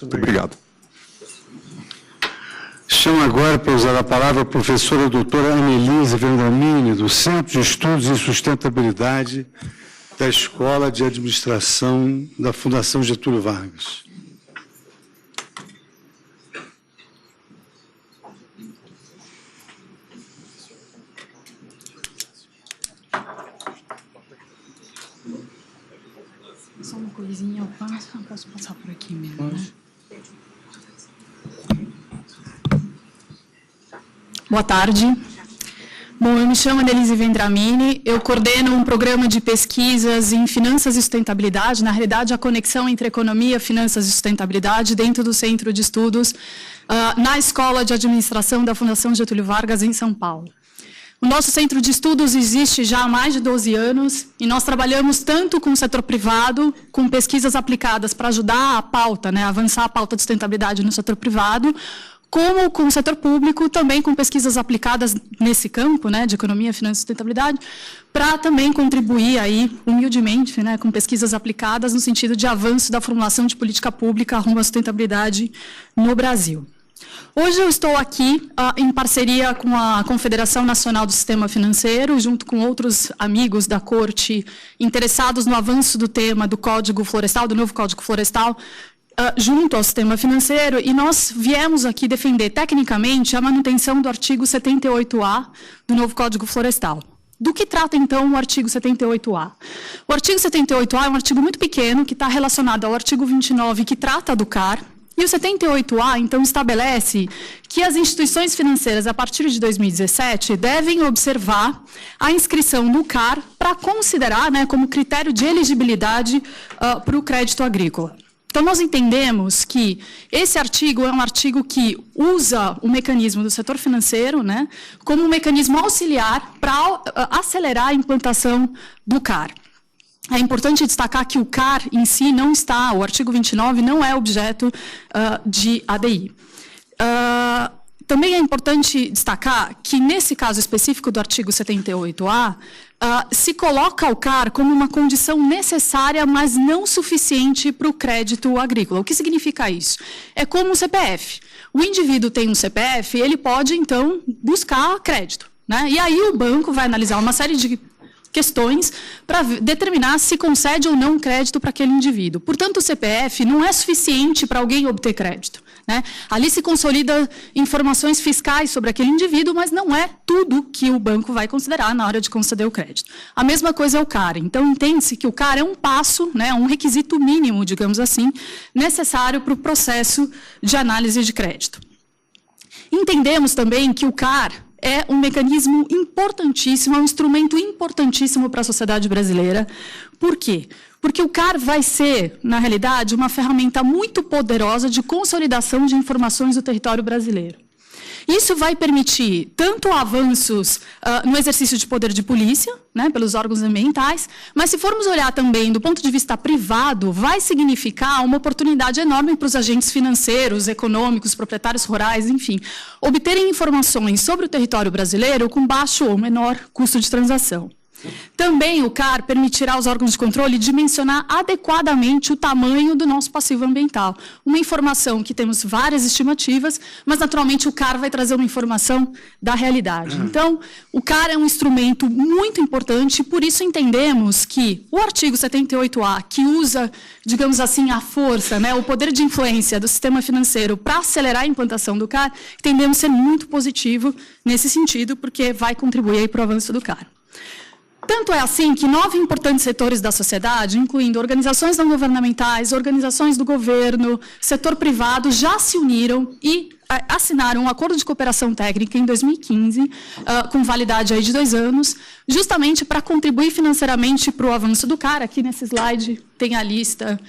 Muito obrigado. Chamo agora para usar a palavra a professora doutora Annelise Vendramini, do Centro de Estudos em Sustentabilidade da Escola de Administração da Fundação Getúlio Vargas. Só uma coisinha, eu posso passar por aqui mesmo, né? Boa tarde. Bom, eu me chamo Annelise Vendramini, eu coordeno um programa de pesquisas em finanças e sustentabilidade, na realidade a conexão entre economia, finanças e sustentabilidade dentro do Centro de Estudos na Escola de Administração da Fundação Getúlio Vargas, em São Paulo. O nosso Centro de Estudos existe já há mais de 12 anos e nós trabalhamos tanto com o setor privado, com pesquisas aplicadas para ajudar a pauta, né, avançar a pauta de sustentabilidade no setor privado, como com o setor público, também com pesquisas aplicadas nesse campo, né, de economia, finanças e sustentabilidade, para também contribuir aí, humildemente, né, com pesquisas aplicadas no sentido de avanço da formulação de política pública rumo à sustentabilidade no Brasil. Hoje eu estou aqui em parceria com a Confederação Nacional do Sistema Financeiro, junto com outros amigos da Corte interessados no avanço do tema do Código Florestal, do novo Código Florestal, junto ao sistema financeiro, e nós viemos aqui defender tecnicamente a manutenção do artigo 78A do novo Código Florestal. Do que trata, então, o artigo 78A? O artigo 78A é um artigo muito pequeno, que está relacionado ao artigo 29, que trata do CAR, e o 78A, então, estabelece que as instituições financeiras, a partir de 2017, devem observar a inscrição no CAR para considerar, né, como critério de elegibilidade para o crédito agrícola. Então, nós entendemos que esse artigo é um artigo que usa o mecanismo do setor financeiro, né, como um mecanismo auxiliar para acelerar a implantação do CAR. É importante destacar que o CAR em si não está, o artigo 29 não é objeto de ADI. Também é importante destacar que, nesse caso específico do artigo 78A, se coloca o CAR como uma condição necessária, mas não suficiente para o crédito agrícola. O que significa isso? É como um CPF. O indivíduo tem um CPF, ele pode, então, buscar crédito, né? E aí o banco vai analisar uma série de questões para determinar se concede ou não crédito para aquele indivíduo. Portanto, o CPF não é suficiente para alguém obter crédito, né? Ali se consolida informações fiscais sobre aquele indivíduo, mas não é tudo que o banco vai considerar na hora de conceder o crédito. A mesma coisa é o CAR. Então, entende-se que o CAR é um passo, né, um requisito mínimo, digamos assim, necessário para o processo de análise de crédito. Entendemos também que o CAR é um mecanismo importantíssimo, é um instrumento importantíssimo para a sociedade brasileira. Por quê? Porque o CAR vai ser, na realidade, uma ferramenta muito poderosa de consolidação de informações do território brasileiro. Isso vai permitir tanto avanços no exercício de poder de polícia, né, pelos órgãos ambientais, mas se formos olhar também do ponto de vista privado, vai significar uma oportunidade enorme para os agentes financeiros, econômicos, proprietários rurais, enfim, obterem informações sobre o território brasileiro com baixo ou menor custo de transação. Também o CAR permitirá aos órgãos de controle dimensionar adequadamente o tamanho do nosso passivo ambiental. Uma informação que temos várias estimativas, mas naturalmente o CAR vai trazer uma informação da realidade. Então, o CAR é um instrumento muito importante, por isso entendemos que o artigo 78A, que usa, digamos assim, a força, né, o poder de influência do sistema financeiro para acelerar a implantação do CAR, entendemos ser muito positivo nesse sentido, porque vai contribuir para o avanço do CAR. Tanto é assim que 9 importantes setores da sociedade, incluindo organizações não governamentais, organizações do governo, setor privado, já se uniram e assinaram um acordo de cooperação técnica em 2015, com validade aí de 2 anos, justamente para contribuir financeiramente para o avanço do CAR. Aqui nesse slide tem a lista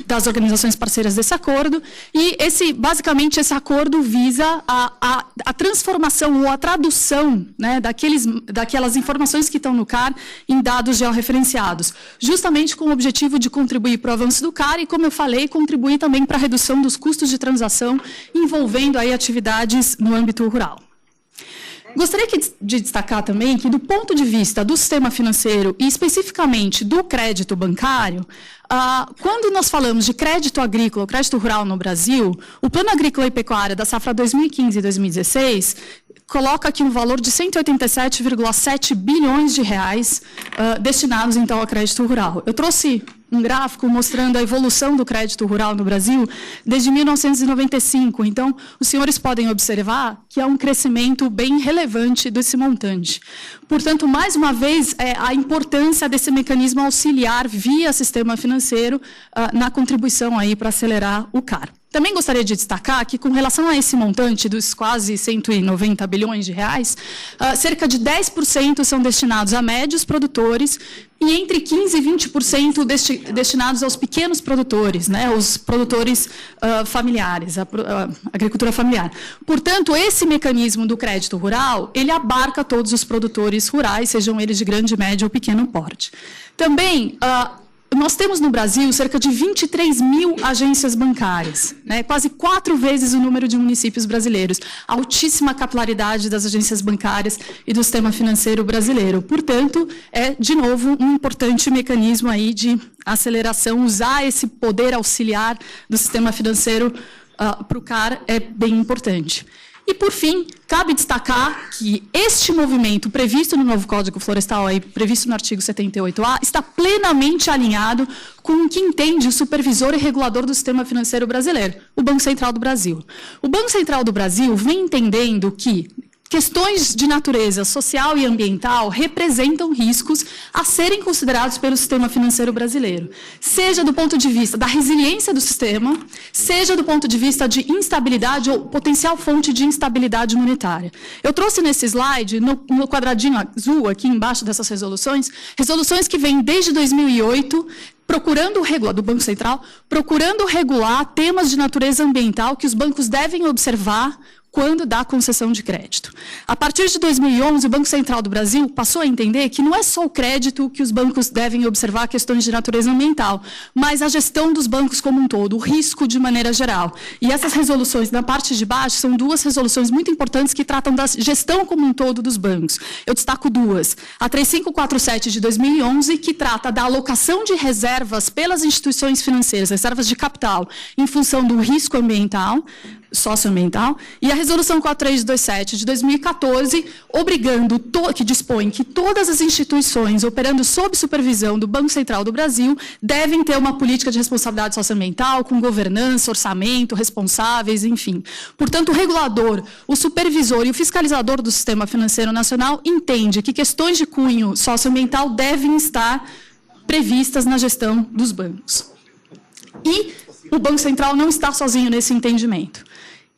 das organizações parceiras desse acordo, e basicamente esse acordo visa a transformação ou a tradução, né, daquelas informações que estão no CAR em dados georreferenciados, justamente com o objetivo de contribuir para o avanço do CAR e, como eu falei, contribuir também para a redução dos custos de transação envolvendo aí atividades no âmbito rural. Gostaria de destacar também que, do ponto de vista do sistema financeiro e especificamente do crédito bancário, quando nós falamos de crédito agrícola, crédito rural no Brasil, o Plano Agrícola e Pecuária da safra 2015 e 2016 coloca aqui um valor de 187,7 bilhões de reais destinados, então, ao crédito rural. Eu trouxe um gráfico mostrando a evolução do crédito rural no Brasil desde 1995. Então, os senhores podem observar que há um crescimento bem relevante desse montante. Portanto, mais uma vez, a importância desse mecanismo auxiliar via sistema financeiro na contribuição aí para acelerar o CAR. Também gostaria de destacar que, com relação a esse montante dos quase 190 bilhões de reais, cerca de 10% são destinados a médios produtores e entre 15% e 20% destinados aos pequenos produtores, né, os produtores familiares, a agricultura familiar. Portanto, esse mecanismo do crédito rural, ele abarca todos os produtores rurais, sejam eles de grande, médio ou pequeno porte. Também, nós temos no Brasil cerca de 23 mil agências bancárias, né? Quase 4 vezes o número de municípios brasileiros. Altíssima capilaridade das agências bancárias e do sistema financeiro brasileiro. Portanto, de novo, um importante mecanismo aí de aceleração. Usar esse poder auxiliar do sistema financeiro para o CAR é bem importante. E, por fim, cabe destacar que este movimento previsto no novo Código Florestal, aí, previsto no artigo 78A, está plenamente alinhado com o que entende o supervisor e regulador do sistema financeiro brasileiro, o Banco Central do Brasil. O Banco Central do Brasil vem entendendo que questões de natureza social e ambiental representam riscos a serem considerados pelo sistema financeiro brasileiro, seja do ponto de vista da resiliência do sistema, seja do ponto de vista de instabilidade ou potencial fonte de instabilidade monetária. Eu trouxe nesse slide, no quadradinho azul, aqui embaixo dessas resoluções que vêm desde 2008, procurando regular, do Banco Central, procurando regular temas de natureza ambiental que os bancos devem observar quando dá concessão de crédito. A partir de 2011, o Banco Central do Brasil passou a entender que não é só o crédito que os bancos devem observar questões de natureza ambiental, mas a gestão dos bancos como um todo, o risco de maneira geral. E essas resoluções, na parte de baixo, são 2 resoluções muito importantes que tratam da gestão como um todo dos bancos. Eu destaco 2. A 3547 de 2011, que trata da alocação de reservas pelas instituições financeiras, reservas de capital, em função do risco ambiental, socioambiental, e a Resolução 4327 de 2014, que dispõe que todas as instituições operando sob supervisão do Banco Central do Brasil devem ter uma política de responsabilidade socioambiental, com governança, orçamento, responsáveis, enfim. Portanto, o regulador, o supervisor e o fiscalizador do sistema financeiro nacional entende que questões de cunho socioambiental devem estar previstas na gestão dos bancos. E o Banco Central não está sozinho nesse entendimento.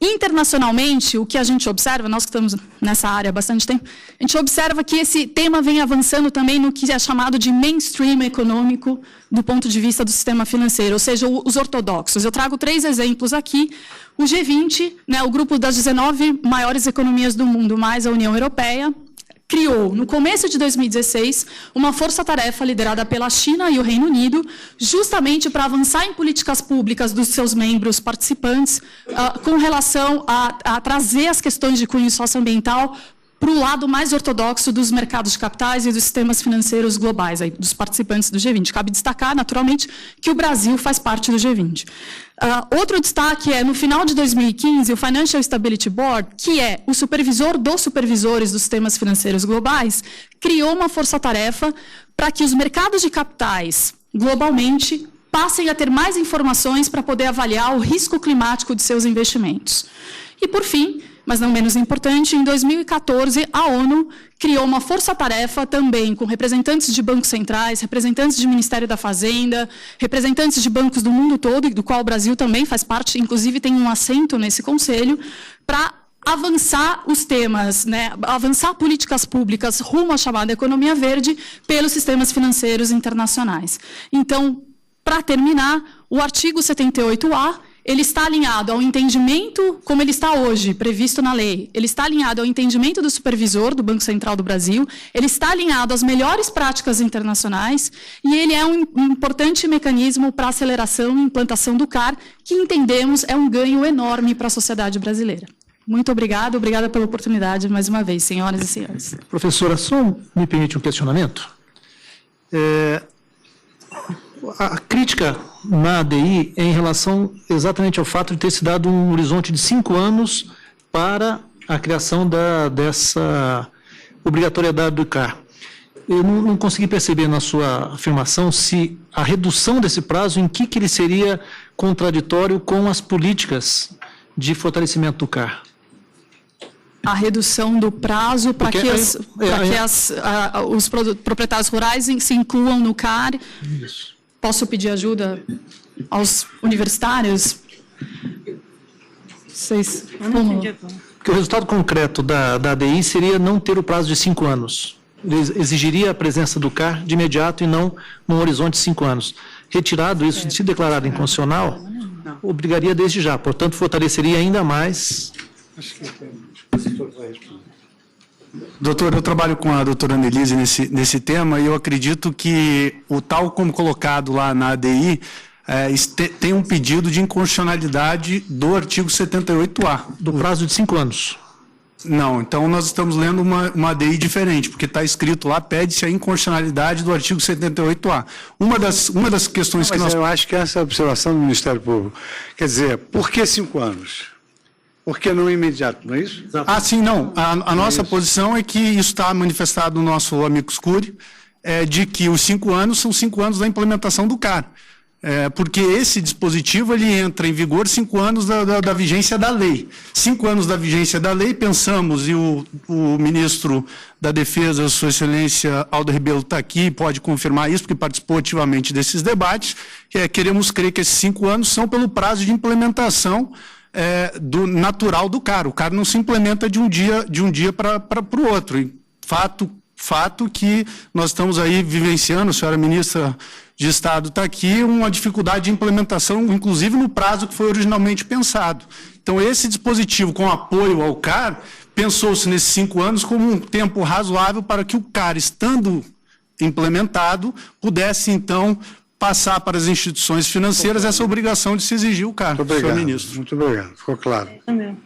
Internacionalmente, o que a gente observa, nós que estamos nessa área há bastante tempo, a gente observa que esse tema vem avançando também no que é chamado de mainstream econômico do ponto de vista do sistema financeiro, ou seja, os ortodoxos. Eu trago 3 exemplos aqui. O G20, né, o grupo das 19 maiores economias do mundo, mais a União Europeia, criou, no começo de 2016, uma força-tarefa liderada pela China e o Reino Unido, justamente para avançar em políticas públicas dos seus membros participantes, com relação a trazer as questões de cunho socioambiental para o lado mais ortodoxo dos mercados de capitais e dos sistemas financeiros globais, aí, dos participantes do G20. Cabe destacar, naturalmente, que o Brasil faz parte do G20. Outro destaque é, no final de 2015, o Financial Stability Board, que é o supervisor dos supervisores dos sistemas financeiros globais, criou uma força-tarefa para que os mercados de capitais, globalmente, passem a ter mais informações para poder avaliar o risco climático de seus investimentos. E, por fim, mas não menos importante, em 2014, a ONU criou uma força-tarefa também com representantes de bancos centrais, representantes de Ministério da Fazenda, representantes de bancos do mundo todo, do qual o Brasil também faz parte, inclusive tem um assento nesse conselho, para avançar os temas, né, avançar políticas públicas rumo à chamada economia verde pelos sistemas financeiros internacionais. Então, para terminar, o artigo 78A, ele está alinhado ao entendimento, como ele está hoje, previsto na lei, ele está alinhado ao entendimento do supervisor do Banco Central do Brasil, ele está alinhado às melhores práticas internacionais e ele é um importante mecanismo para a aceleração e implantação do CAR, que entendemos é um ganho enorme para a sociedade brasileira. Muito obrigada pela oportunidade, mais uma vez, senhoras e senhores. Professora, só me permite um questionamento? A crítica na ADI é em relação exatamente ao fato de ter se dado um horizonte de 5 anos para a criação dessa obrigatoriedade do CAR. Eu não consegui perceber na sua afirmação se a redução desse prazo, em que ele seria contraditório com as políticas de fortalecimento do CAR. A redução do prazo para que os proprietários rurais se incluam no CAR. Isso. Posso pedir ajuda aos universitários? Vocês, Porque o resultado concreto da ADI seria não ter o prazo de 5 anos. Ele exigiria a presença do CAR de imediato e não num horizonte de 5 anos. Retirado isso, se declarado inconstitucional, obrigaria desde já. Portanto, fortaleceria ainda mais. Doutor, eu trabalho com a doutora Annelise nesse tema e eu acredito que o tal como colocado lá na ADI tem um pedido de inconstitucionalidade do artigo 78A. Do prazo de 5 anos. Não, então nós estamos lendo uma ADI diferente, porque está escrito lá, pede-se a inconstitucionalidade do artigo 78A. Uma das questões que nós... Eu acho que essa é a observação do Ministério Público. Quer dizer, por que 5 anos? Por que não imediato, não é isso? Sim, não. A nossa posição é que isso está manifestado no nosso amicus curiae, de que os 5 anos são 5 anos da implementação do CAR. Porque esse dispositivo ele entra em vigor 5 anos da vigência da lei. 5 anos da vigência da lei, pensamos, e o ministro da Defesa, Sua Excelência Aldo Rebelo, está aqui, pode confirmar isso, porque participou ativamente desses debates, queremos crer que esses 5 anos são pelo prazo de implementação do natural do CAR. O CAR não se implementa de um dia para o outro. E fato que nós estamos aí vivenciando, a senhora ministra de Estado está aqui, uma dificuldade de implementação, inclusive no prazo que foi originalmente pensado. Então, esse dispositivo com apoio ao CAR, pensou-se nesses 5 anos como um tempo razoável para que o CAR, estando implementado, pudesse, então, passar para as instituições financeiras essa obrigação de se exigir o CAR, senhor ministro. Muito obrigado, ficou claro. Também.